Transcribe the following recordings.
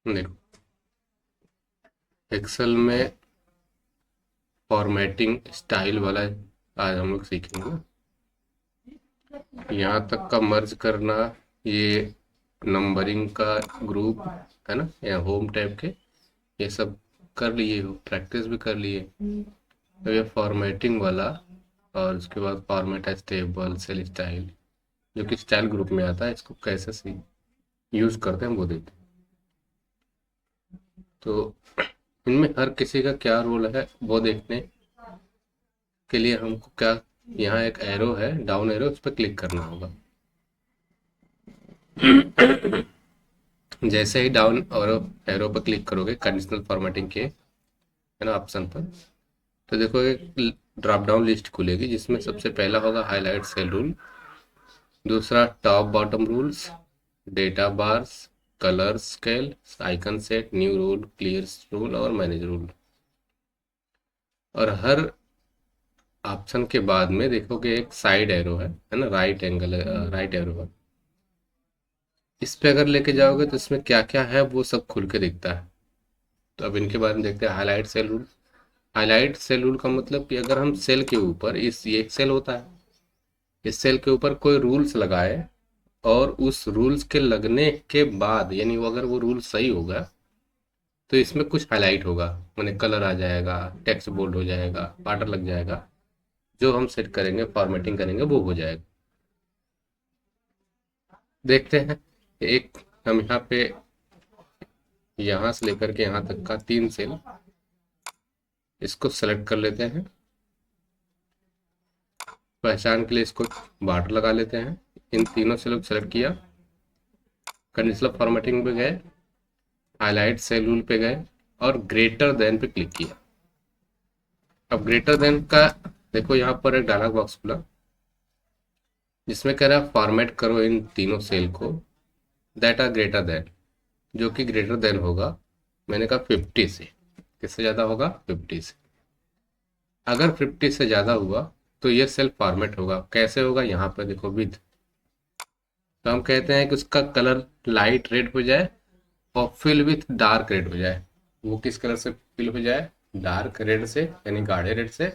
देखो, एक्सेल में formatting style वाला आज हम लोग सीखेंगे ना। यहाँ तक का मर्ज करना, ये नंबरिंग का ग्रुप है ना, या होम टैब के, ये सब कर लिए हो, प्रैक्टिस भी कर लिए। तो ये फॉर्मेटिंग वाला, और उसके बाद format as table, cell style, जो कि स्टाइल ग्रुप में आता है, इसको कैसे सी यूज करते हैं वो देखते हैं। तो इनमें हर किसी का क्या रोल है वो देखने के लिए हमको क्या, यहाँ एक एरो है, डाउन एरो, उस पर क्लिक करना होगा। जैसे ही डाउन एरो एरो पर क्लिक करोगे कंडीशनल फॉर्मेटिंग के, है ना, ऑप्शन पर, तो देखो एक ड्रॉप डाउन लिस्ट खुलेगी जिसमें सबसे पहला होगा हाईलाइट सेल रूल, दूसरा top bottom rules, data bars, colour scale, icon set, new rule, clear rule और मैनेज रूल। और हर ऑप्शन के बाद में देखोगे एक साइड एरो है ना, राइट एंगल, राइट एरो है। इस पे अगर लेके जाओगे तो इसमें क्या क्या है वो सब खुल के दिखता है। तो अब इनके बारे में देखते हैं। Highlight cell rule. Highlight cell rule का मतलब कि अगर हम सेल के ऊपर, इस ये एक सेल होता है, इस सेल के ऊपर कोई रूल्स लगाए, और उस रूल्स के लगने के बाद, यानी वो अगर वो रूल सही होगा तो इसमें कुछ हाईलाइट होगा, माने कलर आ जाएगा, टेक्स्ट बोल्ड हो जाएगा, बॉर्डर लग जाएगा, जो हम सेट करेंगे, फॉर्मेटिंग करेंगे, वो हो जाएगा। देखते हैं। एक, हम यहाँ पे यहाँ से लेकर के यहाँ तक का 3 सेल, इसको सेलेक्ट कर लेते हैं। पहचान के लिए इसको बॉर्डर लगा लेते हैं। इन तीनों सेल को सेलेक्ट किया, कंडीशनल फॉर्मेटिंग पे गए, हाईलाइट सेल रूल पे गए, और ग्रेटर देन पे क्लिक किया। अब ग्रेटर देन का देखो, यहाँ पर एक डायलॉग बॉक्स खुला जिसमें कह रहा है फॉर्मेट करो इन तीनों सेल को दैट आर ग्रेटर देन, जो कि ग्रेटर देन होगा, मैंने कहा 50 से। किससे ज़्यादा होगा? 50 से। अगर 50 से ज़्यादा हुआ तो ये सेल फॉर्मेट होगा। कैसे होगा? यहाँ पर देखो, विथ। तो हम कहते हैं कि उसका कलर लाइट रेड हो जाए और फिल विथ डार्क रेड हो जाए। वो किस कलर से फिल हो जाए? डार्क रेड से, यानी गाढ़े रेड से।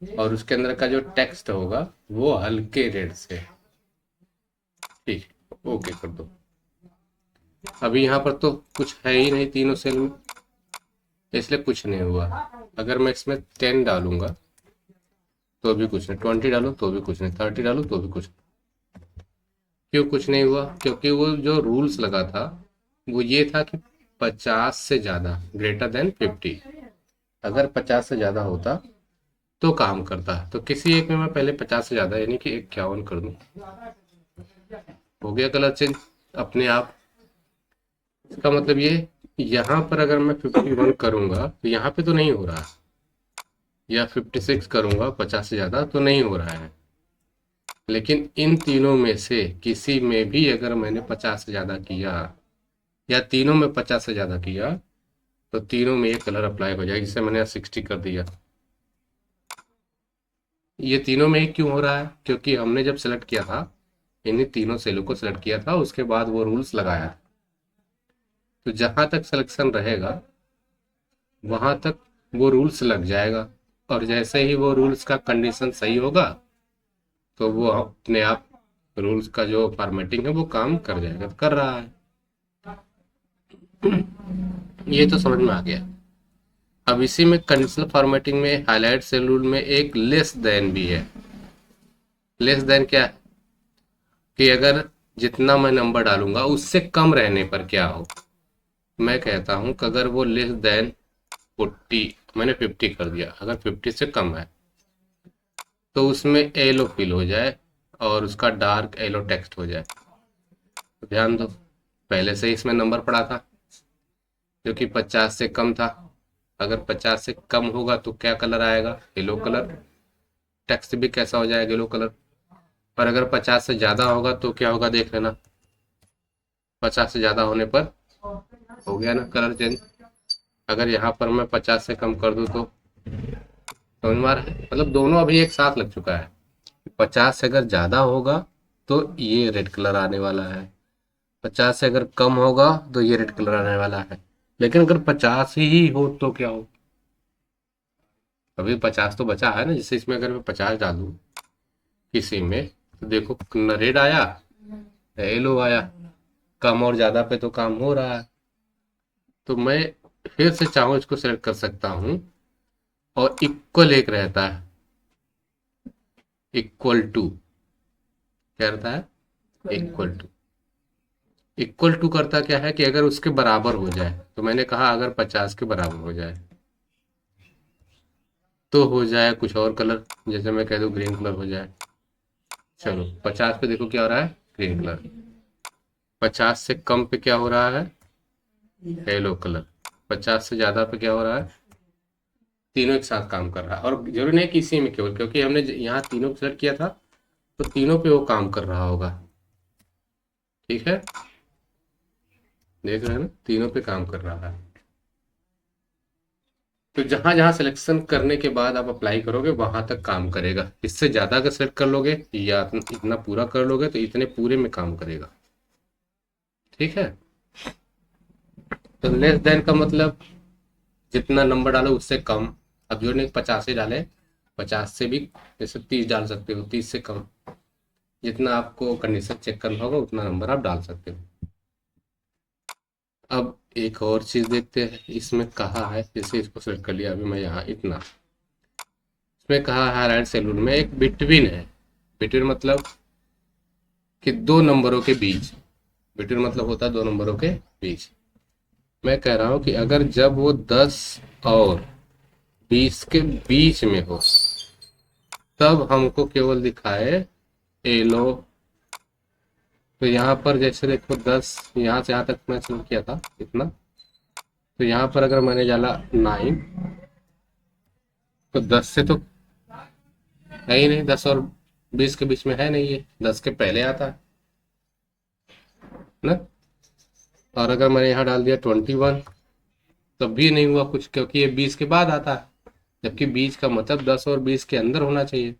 और उसके अंदर का जो टेक्स्ट होगा वो हल्के रेड से। ठीक, ओके कर दो। अभी यहाँ पर तो कुछ है ही नहीं तीनों सेल में, इसलिए कुछ नहीं हुआ। अगर मैं इसमें 10 डालूंगा तो भी कुछ नहीं, 20 डालूं तो भी कुछ नहीं, 30 डालूं तो भी कुछ नहीं। क्यों कुछ नहीं हुआ? क्योंकि वो जो रूल्स लगा था वो ये था कि 50 से ज़्यादा, ग्रेटर देन 50। अगर 50 से ज़्यादा होता तो काम करता। तो किसी एक में मैं पहले 50 से ज़्यादा, यानी कि 51 कर दूं, हो गया कलर चेंज अपने आप। इसका मतलब ये, यहाँ पर अगर मैं 51 करूंगा तो यहाँ पे तो नहीं हो रहा, या 56 करूंगा 50 से ज़्यादा तो नहीं हो रहा है। लेकिन इन तीनों में से किसी में भी अगर मैंने 50 से ज़्यादा किया, या तीनों में 50 से ज़्यादा किया, तो तीनों में ये कलर अप्लाई हो जाएगा। जिसे मैंने 60 कर दिया, ये तीनों में ही क्यों हो रहा है? क्योंकि हमने जब सेलेक्ट किया था, इन्हीं तीनों सेलों को सेलेक्ट किया था, उसके बाद वो रूल्स लगाया था। तो जहां तक सिलेक्शन रहेगा वहां तक वो रूल्स लग जाएगा। और जैसे ही वो रूल्स का कंडीशन सही होगा तो वो अपने आप रूल्स का जो फॉर्मेटिंग है वो काम कर जाएगा, तो कर रहा है। ये तो समझ में आ गया। अब इसी में कंडीशनल फॉर्मेटिंग में हाईलाइट सेल रूल में एक लेस देन भी है। लेस देन क्या है? कि अगर जितना मैं नंबर डालूंगा उससे कम रहने पर क्या हो। मैं कहता हूं कि अगर वो लेस देन 40, मैंने 50 कर दिया, अगर 50 से कम है तो उसमें येलो फिल हो जाए और उसका डार्क येलो टेक्स्ट हो जाए। तो ध्यान दो, पहले से ही इसमें नंबर पड़ा था जो कि 50 से कम था। अगर 50 से कम होगा तो क्या कलर आएगा? Yellow colour. टेक्स्ट भी कैसा हो जाएगा? Yellow colour. पर अगर 50 से ज़्यादा होगा तो क्या होगा? देख लेना, 50 से ज़्यादा होने पर हो गया ना कलर चेंज। अगर यहाँ पर मैं 50 से कम कर दूँ तो समझ में आ रहा है? मतलब दोनों अभी एक साथ लग चुका है। 50 से अगर ज़्यादा होगा तो ये रेड कलर आने वाला है, 50 से अगर कम होगा तो ये रेड कलर आने वाला है, लेकिन अगर 50 ही हो तो क्या हो? अभी 50 तो बचा है ना, जैसे इसमें अगर मैं 50 डालूं किसी में, तो देखो न रेड आया न येलो आया। कम और ज्यादा पे तो काम हो रहा है। तो मैं फिर से चाहूँ इसको सेलेक्ट कर सकता हूँ, और इक्वल एक रहता है, इक्वल टू, क्या रहता है? Equal to. इक्वल टू करता क्या है कि अगर उसके बराबर हो जाए, तो मैंने कहा अगर 50 के बराबर हो जाए तो हो जाए कुछ और कलर, जैसे मैं कह दूं ग्रीन कलर हो जाए। चलो 50 पे देखो क्या हो रहा है, ग्रीन कलर। 50 से कम पे क्या हो रहा है, येलो कलर। 50 से ज्यादा पे क्या हो रहा है, तीनों एक साथ काम कर रहा है। और जरूरी नहीं कि इसी में केवल, क्योंकि हमने यहाँ तीनों सेलेक्ट किया था, तो तीनों पे वो काम कर रहा होगा। ठीक है, देख रहे हैं ना, तीनों पे काम कर रहा है। तो जहां जहां सिलेक्शन करने के बाद आप अप्लाई करोगे वहां तक काम करेगा। इससे ज्यादा अगर सेलेक्ट कर लोगे या इतना पूरा कर लोगे तो इतने पूरे में काम करेगा। ठीक है, तो लेस देन का मतलब जितना नंबर डालो उससे कम। अब जो ने 50 ही डाले, 50 से भी जैसे 30 डाल सकते हो, 30 से कम, जितना आपको कंडीशन चेक करना होगा उतना नंबर आप डाल सकते हो। अब एक और चीज देखते हैं, इसमें कहा है, जैसे इसको सेलेक्ट कर लिया अभी मैं यहाँ इतना, इसमें कहा है राइट सैलून में एक बिटवीन है। बिटवीन मतलब कि दो नंबरों के बीच। बिटवीन मतलब होता है दो नंबरों के बीच। मैं कह रहा हूँ कि अगर जब वो 10 और 20 के बीच में हो तब हमको केवल दिखाए एलो। तो यहाँ पर जैसे देखो 10, यहाँ से यहाँ तक मैं शुरू किया था इतना, तो यहाँ पर अगर मैंने डाला 9, तो 10 से तो है ही नहीं, 10 और 20 के बीच में है नहीं, ये 10 के पहले आता है ना। और अगर मैंने यहाँ डाल दिया 21, तब भी नहीं हुआ कुछ, क्योंकि ये 20 के बाद आता है, जबकि 20 का मतलब 10 और 20 के अंदर होना चाहिए।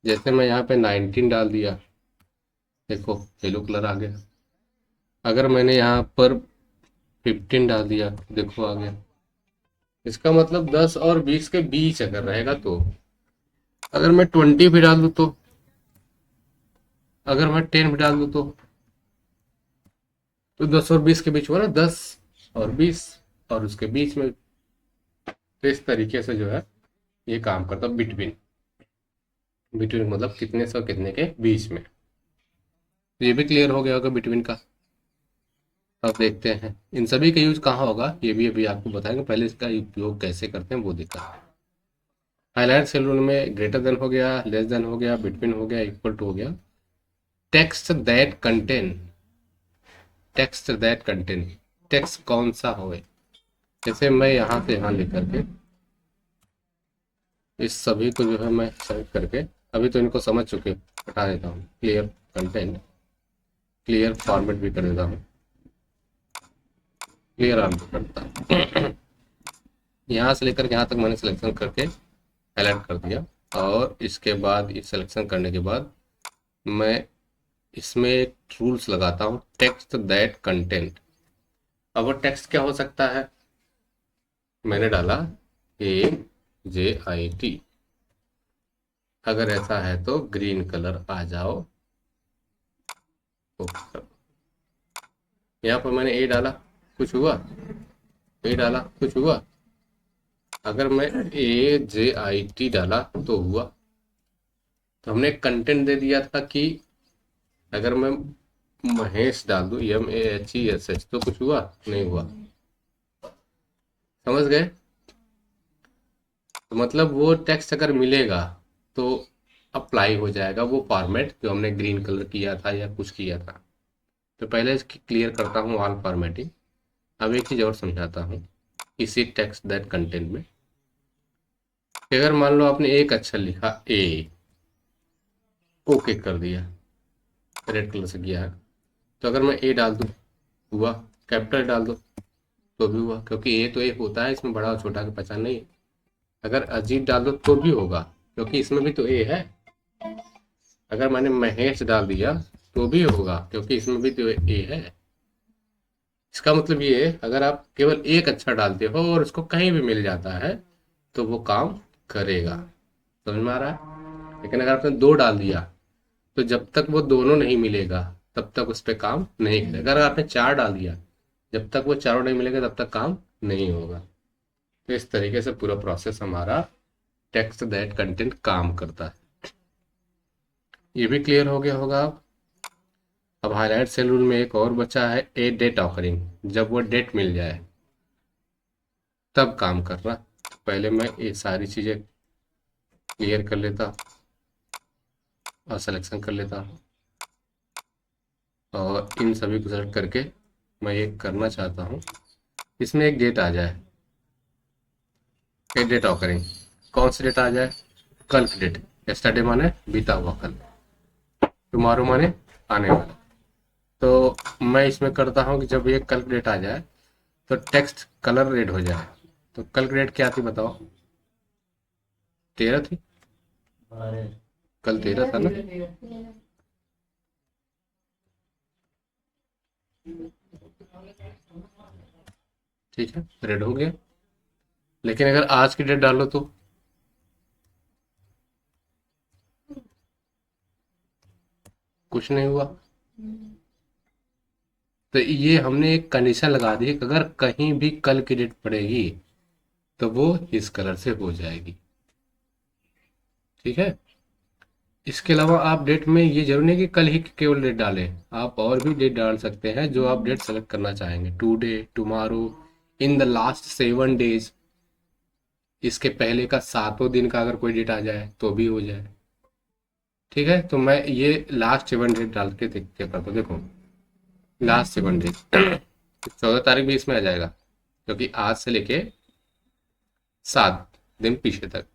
जैसे मैं यहाँ पे 19 डाल दिया, देखो येलो कलर आ गया। अगर मैंने यहाँ पर 15 डाल दिया, देखो आ गया। इसका मतलब 10 और 20 के बीच अगर रहेगा तो। अगर मैं 20 भी डाल दूँ तो, अगर मैं 10 भी डाल दूँ तो 10 और 20 के बीच हुआ ना, 10 और 20, और उसके बीच में। तो इस तरीके से जो है ये काम करता है बिटवीन। बिटवीन मतलब कितने से और कितने के बीच में। तो ये भी क्लियर हो गया होगा बिटवीन का। अब देखते हैं इन सभी का यूज कहाँ होगा, ये भी अभी आपको बताएंगे। पहले इसका उपयोग कैसे करते हैं वो देखा। हाईलाइट सेलून में ग्रेटर देन हो गया, लेस देन हो गया, बिटवीन हो गया, इक्वल टू हो गया। Text that contain, text that contain, text कौन सा होए। जैसे मैं यहाँ से यहाँ लेकर के इस सभी को जो है मैं सेलेक्ट करके, अभी तो इनको समझ चुके, हटा देता हूँ। क्लियर कंटेंट, क्लियर फॉर्मेट भी कर देता हूँ, क्लियर आल भी करता हूँ। यहाँ से लेकर के यहाँ तक मैंने सिलेक्शन करके हाईलाइट कर दिया। और इसके बाद ये सिलेक्शन करने के बाद मैं इसमें एक रूल्स लगाता हूँ, टेक्स्ट दैट कंटेंट। अब वो टेक्स्ट क्या हो सकता है, मैंने डाला AJIT। अगर ऐसा है तो ग्रीन कलर आ जाओ, ओके। यहाँ पर मैंने ए डाला, कुछ हुआ, ए डाला कुछ हुआ। अगर मैं AJIT डाला तो हुआ। तो हमने कंटेंट दे दिया था कि अगर मैं महेश डाल दूं MAHESH तो कुछ हुआ नहीं हुआ। समझ गए? तो मतलब वो टेक्स्ट अगर मिलेगा तो अप्लाई हो जाएगा वो फॉर्मेट जो हमने ग्रीन कलर किया था या कुछ किया था। तो पहले इसकी क्लियर करता हूँ ऑल फॉर्मेटिंग। अब एक चीज़ और समझाता हूँ इसी टेक्स्ट दैट कंटेंट में। अगर मान लो आपने एक अक्षर लिखा ए, ओके कर दिया, रेड कलर से किया है, तो अगर मैं ए डाल दूँ हुआ, कैपिटल डाल दो तो भी हुआ, क्योंकि ए तो ए होता है, इसमें बड़ा और छोटा की पहचान नहीं है। अगर अजीत डाल दो तो भी होगा, क्योंकि इसमें भी तो ए है। अगर मैंने महेश डाल दिया तो भी होगा, क्योंकि इसमें भी तो ए है। इसका मतलब ये है, अगर आप केवल एक अक्षर डालते हो और उसको कहीं भी मिल जाता है तो वो काम करेगा। समझ में आ रहा है? लेकिन अगर आपने दो डाल दिया तो जब तक वो दोनों नहीं मिलेगा तब तक उस पर काम नहीं करेगा। अगर आपने चार डाल दिया, जब तक वो चारों नहीं मिलेगा तब तक काम नहीं होगा। तो इस तरीके से पूरा प्रोसेस हमारा टेक्स्ट दैट कंटेंट काम करता है। ये भी क्लियर हो गया होगा अब हाईलाइट सेल रूल में एक और बचा है, ए डेट ऑकरिंग। जब वो डेट मिल जाए तब काम करना। तो पहले मैं ये सारी चीज़ें क्लियर कर लेता और सिलेक्शन कर लेता हूँ, और इन सभी को सेलेक्ट करके मैं ये करना चाहता हूँ इसमें एक डेट आ जाए। ए डेट ऑकरिंग, कौन सी डेट आ जाए? कल की डेट। यस्टरडे माने बीता हुआ कल, टुमारो माने आने वाला। तो मैं इसमें करता हूँ कि जब ये कल की डेट आ जाए तो टेक्स्ट कलर रेड हो जाए। तो कल की डेट क्या थी बताओ? 13 थी, कल 13 था ना? ठीक है, रेड हो गया। लेकिन अगर आज की डेट डालो तो कुछ नहीं हुआ। तो ये हमने एक कंडीशन लगा दी कि अगर कहीं भी कल की डेट पड़ेगी तो वो इस कलर से हो जाएगी। ठीक है। इसके अलावा आप डेट में ये जरूरी नहीं कि कल ही केवल डेट डालें, आप और भी डेट डाल सकते हैं जो आप डेट सेलेक्ट करना चाहेंगे। Today, tomorrow, in the last 7 days, इसके पहले का 7 दिन का अगर कोई डेट आ जाए तो भी हो जाए। ठीक है, तो मैं ये लास्ट 7 डेट डाल के देखते था। तो देखो लास्ट 7 डेज 14 तारीख भी इसमें आ जाएगा, क्योंकि आज से लेके 7 दिन पीछे तक।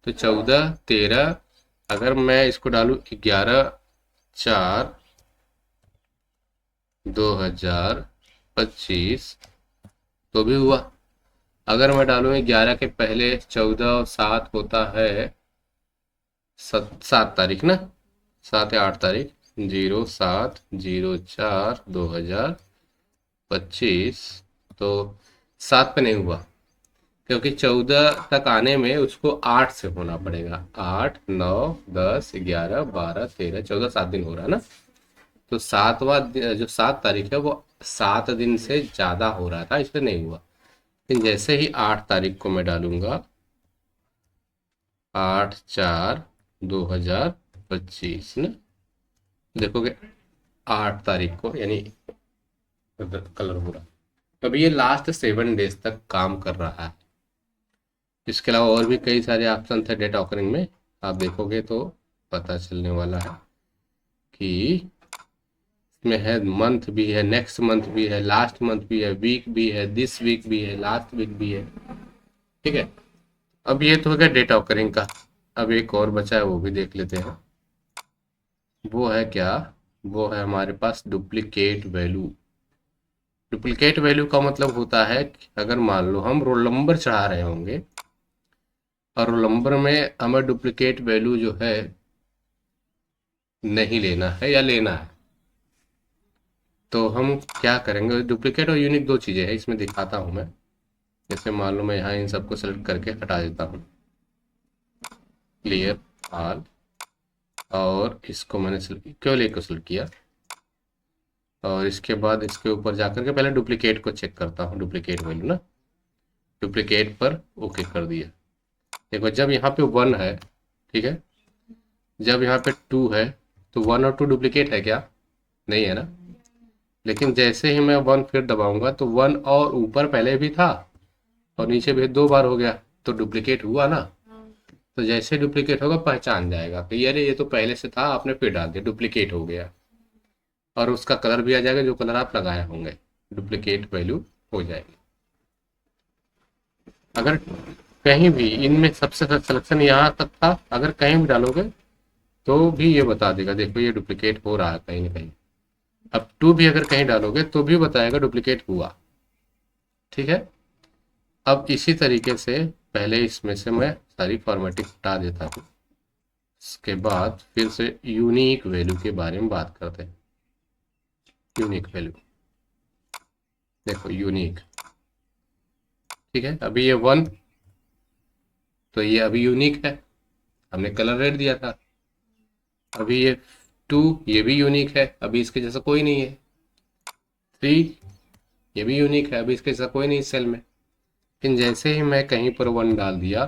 तो 14, 13, अगर मैं इसको डालू 11/4/2025 तो भी हुआ। अगर मैं डालूँ 11 के पहले 14 और 7 होता है 7 तारीख ना, 7 या 8 तारीख, 07/04/2025, तो 7 पे नहीं हुआ, क्योंकि 14 तक आने में उसको 8 से होना पड़ेगा। 8, 9, 10, 11, 12, 13, 14, 7 दिन हो रहा है ना। तो जो 7 तारीख है वो 7 दिन से ज़्यादा हो रहा था, इसलिए नहीं हुआ। लेकिन जैसे ही 8 तारीख को मैं डालूंगा 8/4/2025 ना, देखोगे 8 तारीख को यानी कलर हो रहा। तो अभी ये लास्ट 7 डेज तक काम कर रहा है। इसके अलावा और भी कई सारे ऑप्शन थे डेटा ऑकरिंग में, आप देखोगे तो पता चलने वाला है कि इसमें है मंथ भी है, नेक्स्ट मंथ भी है, लास्ट मंथ भी है, वीक भी है, दिस वीक भी है, लास्ट वीक भी है। ठीक है। अब ये तो हो गया डेटा ऑकरिंग का। अब एक और बचा है, वो भी देख लेते हैं। वो है क्या? वो है हमारे पास डुप्लीकेट वैल्यू। डुप्लीकेट वैल्यू का मतलब होता है कि अगर मान लो हम रोल नंबर चढ़ा रहे होंगे और रोल नंबर में हमें डुप्लीकेट वैल्यू जो है नहीं लेना है या लेना है, तो हम क्या करेंगे? डुप्लीकेट और यूनिक दो चीज़ें हैं, इसमें दिखाता हूँ मैं। जैसे मान लो मैं यहाँ इन सबको सेलेक्ट करके हटा देता हूँ, क्लियर ऑल, और इसको मैंने केवल एक को सेलेक्ट किया, और इसके बाद इसके ऊपर जाकर के पहले डुप्लीकेट को चेक करता हूँ, डुप्लीकेट वैल्यू ना, डुप्लीकेट पर ओके कर दिया। देखो जब यहाँ पे 1 है, ठीक है, जब यहाँ पे 2 है, तो 1 और 2 डुप्लीकेट है क्या? नहीं है ना। लेकिन जैसे ही मैं 1 फिर दबाऊंगा तो 1 और ऊपर पहले भी था और नीचे भी 2 बार हो गया, तो डुप्लीकेट हुआ ना। तो जैसे डुप्लीकेट होगा पहचान जाएगा कि अरे ये तो पहले से था, आपने फिर डाल दिया, डुप्लीकेट हो गया। और उसका कलर भी आ जाएगा, जो कलर आप लगाए होंगे, डुप्लीकेट वैल्यू हो जाएगी। अगर कहीं भी इनमें सबसे सिलेक्शन यहाँ तक था, अगर कहीं भी डालोगे तो भी ये बता देगा, देखो ये डुप्लीकेट हो रहा है कहीं ना कहीं। अब 2 भी अगर कहीं डालोगे तो भी बताएगा डुप्लीकेट हुआ। ठीक है। अब इसी तरीके से पहले इसमें से मैं सारी फॉर्मेटिंग हटा देता हूँ। इसके बाद फिर से यूनिक वैल्यू के बारे में बात करते हैं। यूनिक वैल्यू, देखो यूनिक, ठीक है। अभी ये 1, तो ये अभी यूनिक है, हमने कलर रेड दिया था। अभी ये 2, ये भी यूनिक है, अभी इसके जैसा कोई नहीं है। 3, ये भी यूनिक है, अभी इसके जैसा कोई नहीं इस सेल में। लेकिन जैसे ही मैं कहीं पर 1 डाल दिया,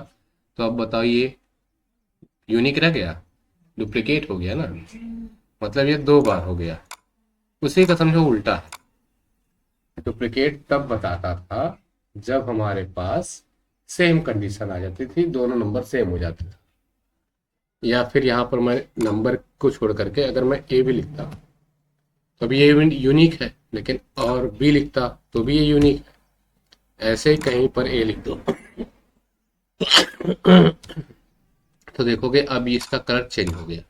तो अब बताओ ये यूनिक रह गया, डुप्लीकेट हो गया ना, मतलब ये 2 बार हो गया। उसी का समझो उल्टा है। डुप्लीकेट तब बताता था जब हमारे पास सेम कंडीशन आ जाती थी, दोनों नंबर सेम हो जाते थे। या फिर यहाँ पर मैं नंबर को छोड़ करके अगर मैं ए भी लिखता तो भी ये यूनिक है, लेकिन और बी लिखता तो भी ये यूनिक है। ऐसे ही कहीं पर ए लिख दो तो देखोगे अब इसका कलर चेंज हो गया,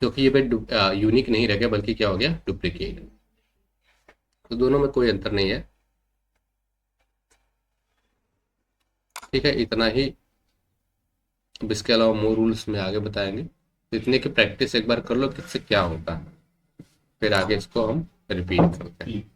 क्योंकि ये भाई यूनिक नहीं रह गया, बल्कि क्या हो गया, डुप्लीकेट। तो दोनों में कोई अंतर नहीं है, ठीक है। इतना ही, अब इसके अलावा मोर रूल्स में आगे बताएंगे। तो इतने की प्रैक्टिस एक बार कर लो कि इससे क्या होता है, फिर आगे इसको हम रिपीट करते हैं।